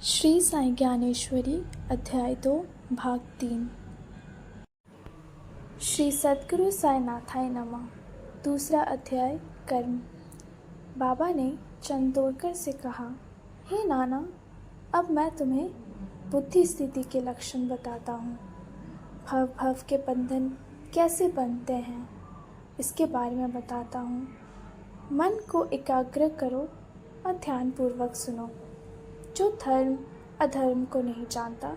श्री साई ज्ञानेश्वरी अध्याय 2 भाग 3। श्री सद्गुरु साई नाथाय नमः। दूसरा अध्याय कर्म। बाबा ने चंदोरकर से कहा, हे नाना, अब मैं तुम्हें बुद्धि स्थिति के लक्षण बताता हूँ। भव भव के बंधन कैसे बनते हैं इसके बारे में बताता हूँ। मन को एकाग्र करो और ध्यानपूर्वक सुनो। जो धर्म अधर्म को नहीं जानता,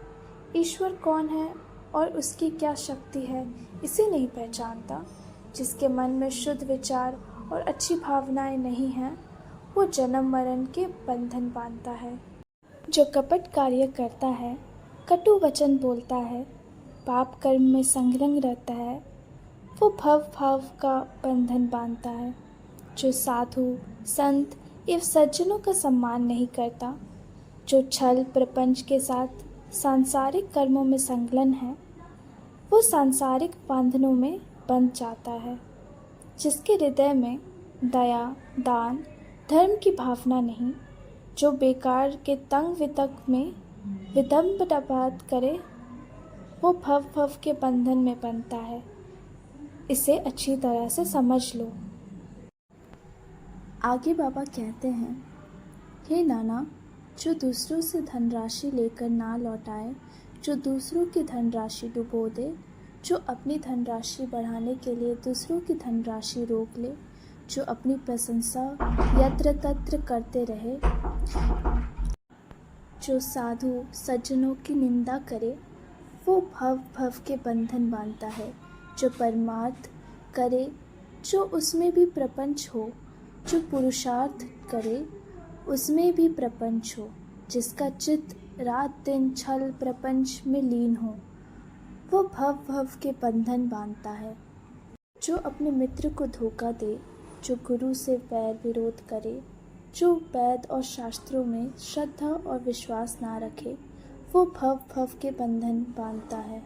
ईश्वर कौन है और उसकी क्या शक्ति है इसे नहीं पहचानता, जिसके मन में शुद्ध विचार और अच्छी भावनाएं नहीं हैं, वो जन्म मरण के बंधन बांधता है। जो कपट कार्य करता है, कटु वचन बोलता है, पाप कर्म में संलग्न रहता है, वो भव भाव का बंधन बांधता है। जो साधु संत एवं सज्जनों का सम्मान नहीं करता, जो छल प्रपंच के साथ सांसारिक कर्मों में संलग्न है, वो सांसारिक बंधनों में बंध जाता है। जिसके हृदय में दया दान धर्म की भावना नहीं, जो बेकार के तंग वितक में विडंबनाबाद करे, वो भव भव के बंधन में बंधता है। इसे अच्छी तरह से समझ लो। आगे बाबा कहते हैं, हे नाना, जो दूसरों से धनराशि लेकर ना लौटाए, जो दूसरों की धनराशि डुबो दे, जो अपनी धनराशि बढ़ाने के लिए दूसरों की धनराशि रोक ले, जो अपनी प्रशंसा यत्र तत्र करते रहे, जो साधु सज्जनों की निंदा करे, वो भव भव के बंधन बांधता है। जो परमार्थ करे, जो उसमें भी प्रपंच हो, जो पुरुषार्थ करे उसमें भी प्रपंच हो, जिसका चित्त रात दिन छल प्रपंच में लीन हो, वो भव भव के बंधन बांधता है। जो अपने मित्र को धोखा दे, जो गुरु से वैर विरोध करे, जो वेद और शास्त्रों में श्रद्धा और विश्वास ना रखे, वो भव भव के बंधन बांधता है।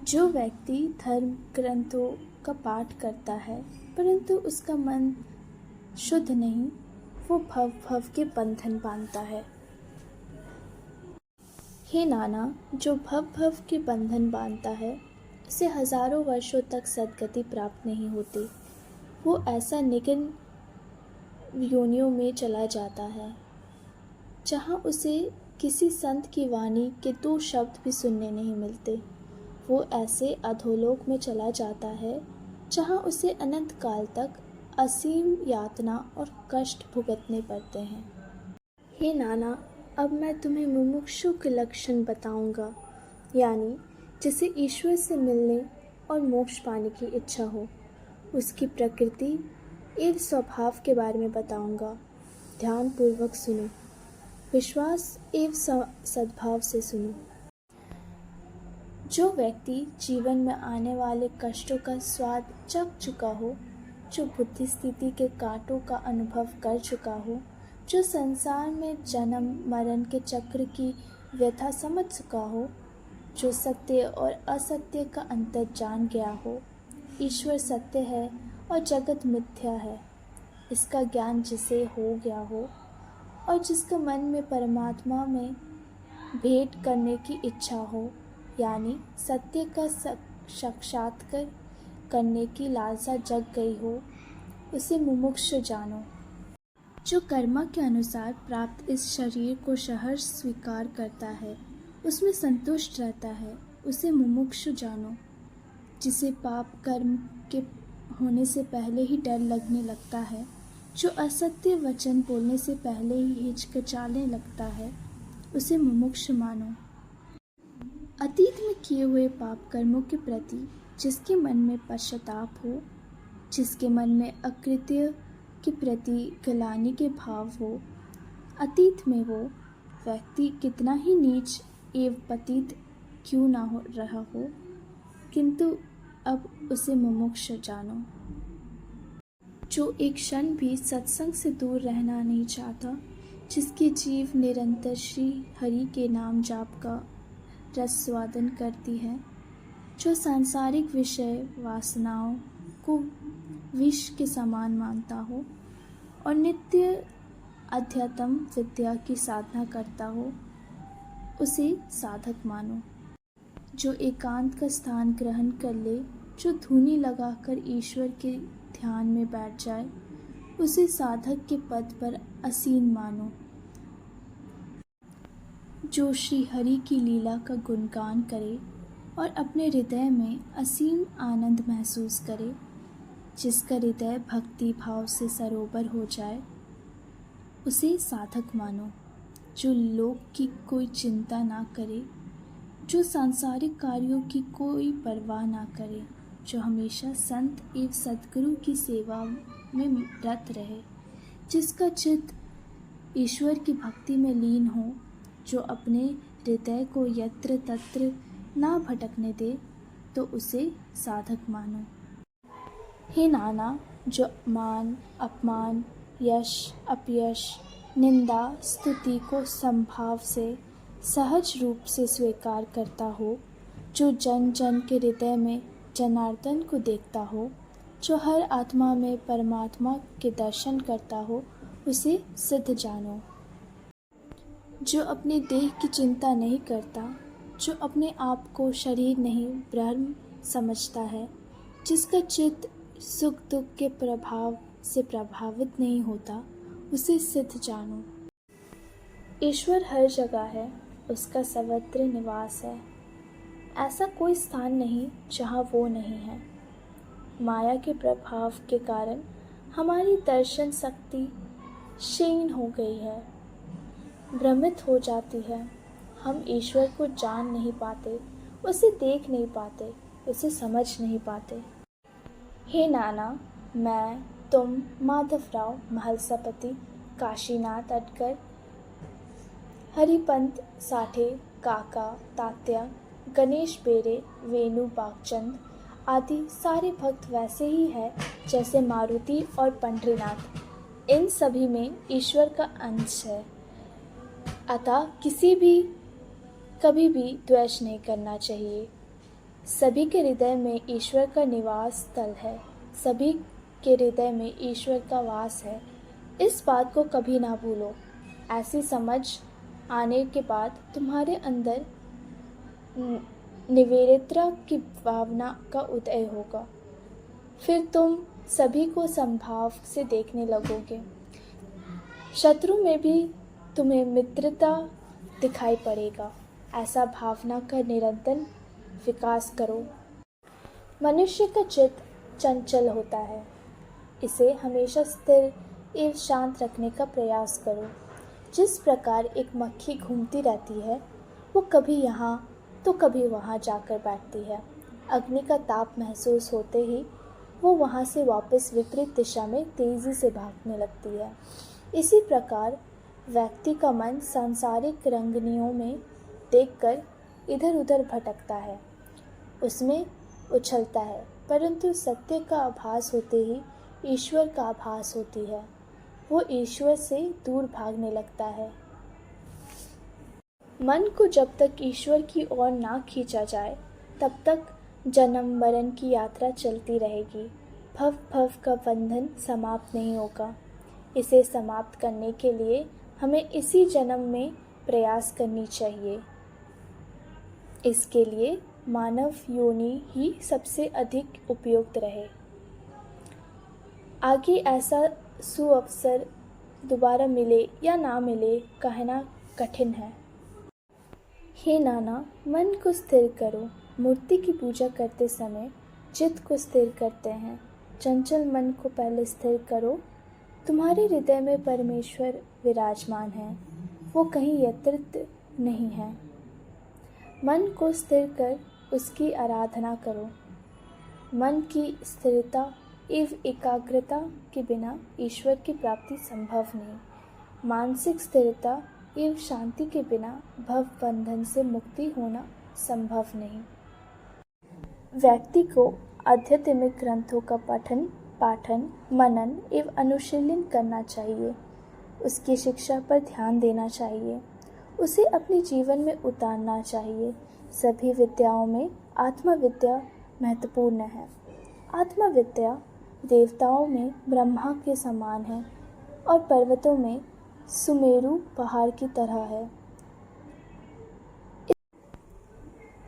जो व्यक्ति धर्म ग्रंथों का पाठ करता है परंतु उसका मन शुद्ध नहीं, वो भव भव के बंधन बांधता है। हे नाना, जो भव भव के बंधन बांधता है, उसे हजारों वर्षों तक सद्गति प्राप्त नहीं होती। वो ऐसा निगन योनियों में चला जाता है जहाँ उसे किसी संत की वाणी के 2 शब्द भी सुनने नहीं मिलते। वो ऐसे अधोलोक में चला जाता है जहाँ उसे अनंत काल तक असीम यातना और कष्ट भुगतने पड़ते हैं। हे नाना, अब मैं तुम्हें मुमुक्षु के लक्षण बताऊंगा, यानी जिसे ईश्वर से मिलने और मोक्ष पाने की इच्छा हो, उसकी प्रकृति एवं स्वभाव के बारे में बताऊंगा। ध्यान पूर्वक सुनो, विश्वास एवं सद्भाव से सुनो। जो व्यक्ति जीवन में आने वाले कष्टों का स्वाद चख चुका हो, जो बुद्धि स्थिति के कांटों का अनुभव कर चुका हो, जो संसार में जन्म मरण के चक्र की व्यथा समझ चुका हो, जो सत्य और असत्य का अंतर जान गया हो, ईश्वर सत्य है और जगत मिथ्या है, इसका ज्ञान जिसे हो गया हो, और जिसका मन में परमात्मा में भेंट करने की इच्छा हो, यानी सत्य का साक्षात्कार करने की लालसा जग गई हो, उसे मुमुक्ष जानो। जो कर्मा के अनुसार प्राप्त इस शरीर को सहर्ष स्वीकार करता है, उसमें संतुष्ट रहता है, उसे मुमुक्ष जानो। जिसे पाप कर्म के होने से पहले ही डर लगने लगता है, जो असत्य वचन बोलने से पहले ही हिचकिचाने लगता है, उसे मुमुक्ष मानो। अतीत में किए हुए पाप कर्मों के प्रति जिसके मन में पश्चाताप हो, जिसके मन में अकृत्य के प्रति ग्लानि के भाव हो, अतीत में वो व्यक्ति कितना ही नीच एवं पतित क्यों ना हो रहा हो, किंतु अब उसे मुमुक्ष जानो। जो एक क्षण भी सत्संग से दूर रहना नहीं चाहता, जिसकी जीव निरंतर श्री हरि के नाम जाप का रसवादन करती है, जो सांसारिक विषय वासनाओं को विष के समान मानता हो और नित्य अध्यात्म विद्या की साधना करता हो उसे साधक मानो। जो एकांत का स्थान ग्रहण कर ले, जो धूनी लगाकर ईश्वर के ध्यान में बैठ जाए, उसे साधक के पद पर आसीन मानो। जो श्री हरि की लीला का गुणगान करे और अपने हृदय में असीम आनंद महसूस करे, जिसका हृदय भक्ति भाव से सरोवर हो जाए, उसे साधक मानो। जो लोक की कोई चिंता ना करे, जो सांसारिक कार्यों की कोई परवाह ना करे, जो हमेशा संत एवं सद्गुरु की सेवा में रत रहे, जिसका चित्त ईश्वर की भक्ति में लीन हो, जो अपने हृदय को यत्र तत्र ना भटकने दे, तो उसे साधक मानो। हे नाना, जो मान अपमान, यश अपयश, निंदा स्तुति को संभाव से सहज रूप से स्वीकार करता हो, जो जन जन के हृदय में जनार्दन को देखता हो, जो हर आत्मा में परमात्मा के दर्शन करता हो, उसे सिद्ध जानो। जो अपने देह की चिंता नहीं करता, जो अपने आप को शरीर नहीं ब्रह्म समझता है, जिसका चित्त सुख दुख के प्रभाव से प्रभावित नहीं होता, उसे सिद्ध जानो। ईश्वर हर जगह है, उसका सर्वत्र निवास है। ऐसा कोई स्थान नहीं जहाँ वो नहीं है। माया के प्रभाव के कारण हमारी दर्शन शक्ति क्षीण हो गई है, भ्रमित हो जाती है। हम ईश्वर को जान नहीं पाते, उसे देख नहीं पाते, उसे समझ नहीं पाते। हे नाना, मैं, तुम, माधवराव महलसापति, काशीनाथ अटकर, हरिपंत साठे, काका तात्या, गणेश बेरे, वेणु बागचंद आदि सारे भक्त वैसे ही हैं जैसे मारुति और पंढरीनाथ। इन सभी में ईश्वर का अंश है। अतः कभी भी द्वेष नहीं करना चाहिए। सभी के हृदय में ईश्वर का निवास स्थल है, सभी के हृदय में ईश्वर का वास है। इस बात को कभी ना भूलो। ऐसी समझ आने के बाद तुम्हारे अंदर निवेदिता की भावना का उदय होगा। फिर तुम सभी को समभाव से देखने लगोगे। शत्रु में भी तुम्हें मित्रता दिखाई पड़ेगा। ऐसा भावना का निरंतर विकास करो। मनुष्य का चित्त चंचल होता है, इसे हमेशा स्थिर एवं शांत रखने का प्रयास करो। जिस प्रकार एक मक्खी घूमती रहती है, वो कभी यहाँ तो कभी वहाँ जाकर बैठती है। अग्नि का ताप महसूस होते ही वो वहाँ से वापस विपरीत दिशा में तेज़ी से भागने लगती है। इसी प्रकार व्यक्ति का मन सांसारिक रंगनियों में देखकर इधर उधर भटकता है, उसमें उछलता है, परंतु सत्य का आभास होते ही ईश्वर का आभास होती है। वो ईश्वर से दूर भागने लगता है। मन को जब तक ईश्वर की ओर ना खींचा जाए, तब तक जन्म मरण की यात्रा चलती रहेगी। भव भव का बंधन समाप्त नहीं होगा। इसे समाप्त करने के लिए हमें इसी जन्म में प्रयास करनी चाहिए। इसके लिए मानव योनि ही सबसे अधिक उपयुक्त रहे। आगे ऐसा सुअवसर दोबारा मिले या ना मिले, कहना कठिन है। हे नाना, मन को स्थिर करो। मूर्ति की पूजा करते समय चित्त को स्थिर करते हैं। चंचल मन को पहले स्थिर करो। तुम्हारे हृदय में परमेश्वर विराजमान है, वो कहीं यत्रित नहीं है। मन को स्थिर कर उसकी आराधना करो। मन की स्थिरता एवं एकाग्रता के बिना ईश्वर की प्राप्ति संभव नहीं। मानसिक स्थिरता एवं शांति के बिना भव बंधन से मुक्ति होना संभव नहीं। व्यक्ति को आध्यात्मिक ग्रंथों का पठन, पाठन, मनन एवं अनुशीलन करना चाहिए। उसकी शिक्षा पर ध्यान देना चाहिए। उसे अपने जीवन में उतारना चाहिए। सभी विद्याओं में आत्मविद्या महत्वपूर्ण है। आत्मविद्या देवताओं में ब्रह्मा के समान है और पर्वतों में सुमेरु पहाड़ की तरह है।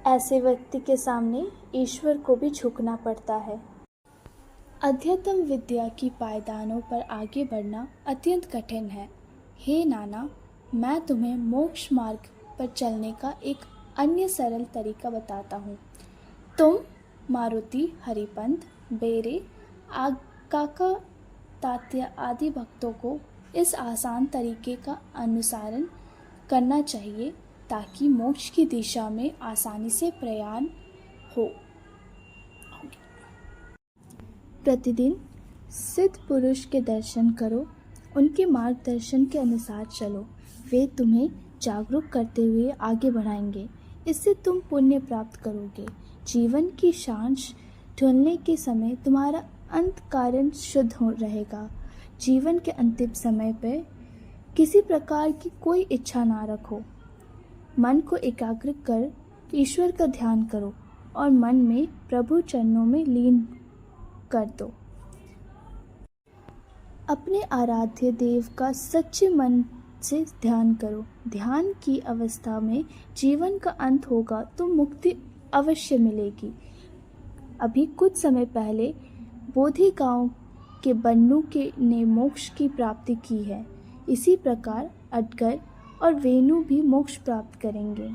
ऐसे व्यक्ति के सामने ईश्वर को भी झुकना पड़ता है। अध्यतम विद्या की पायदानों पर आगे बढ़ना अत्यंत कठिन है। हे नाना, मैं तुम्हें मोक्ष मार्ग पर चलने का एक अन्य सरल तरीका बताता हूँ। तुम मारुति, हरिपंत, बेरे, काका, तात्या आदि भक्तों को इस आसान तरीके का अनुसरण करना चाहिए ताकि मोक्ष की दिशा में आसानी से प्रयाण हो। प्रतिदिन सिद्ध पुरुष के दर्शन करो, उनके मार्गदर्शन के अनुसार चलो। वे तुम्हें जागरूक करते हुए आगे बढ़ाएंगे। इससे तुम पुण्य प्राप्त करोगे। जीवन की सांस ढूंढने के समय तुम्हारा अंतःकरण शुद्ध हो रहेगा। जीवन के अंतिम समय पर किसी प्रकार की कोई इच्छा ना रखो। मन को एकाग्र कर ईश्वर का ध्यान करो और मन में प्रभु चरणों में लीन कर दो। अपने आराध्य देव का सच्चे मन से ध्यान करो। ध्यान की अवस्था में जीवन का अंत होगा तो मुक्ति अवश्य मिलेगी। अभी कुछ समय पहले बोधि गांव के बन्नू के ने मोक्ष की प्राप्ति की है। इसी प्रकार अटकर और वेणु भी मोक्ष प्राप्त करेंगे।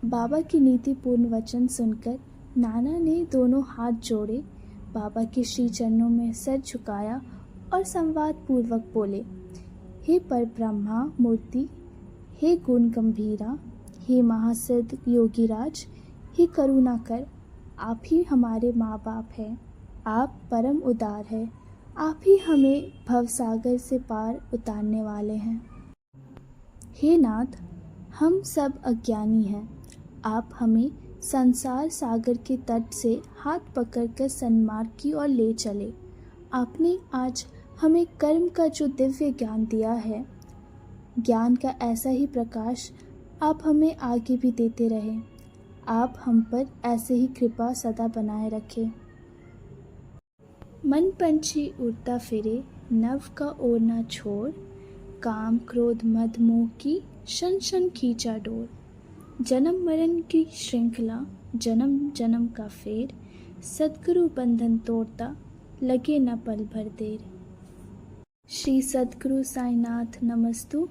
बाबा की नीतिपूर्ण वचन सुनकर नाना ने दोनों हाथ जोड़े, बाबा के श्री चरणों में सिर झुकाया और संवाद पूर्वक बोले, हे परब्रह्मा मूर्ति, हे गुण गंभीरा, हे महासिद्ध योगीराज, हे करुणाकर, आप ही हमारे माँ बाप हैं। आप परम उदार हैं। आप ही हमें भवसागर से पार उतारने वाले हैं। हे नाथ, हम सब अज्ञानी हैं। आप हमें संसार सागर के तट से हाथ पकड़कर सन्मार्ग की ओर ले चले। आपने आज हमें कर्म का जो दिव्य ज्ञान दिया है, ज्ञान का ऐसा ही प्रकाश आप हमें आगे भी देते रहें। आप हम पर ऐसे ही कृपा सदा बनाए रखें। मन पंछी उड़ता फिरे, नभ का ओढ़ना छोड़, काम क्रोध मद मोह की शन शन खींचा डोर। जन्म मरण की श्रृंखला, जन्म जन्म का फेर, सद्गुरु बंधन तोड़ता, लगे न पल भर देर। श्री सद्गुरु साईनाथ नमस्तु।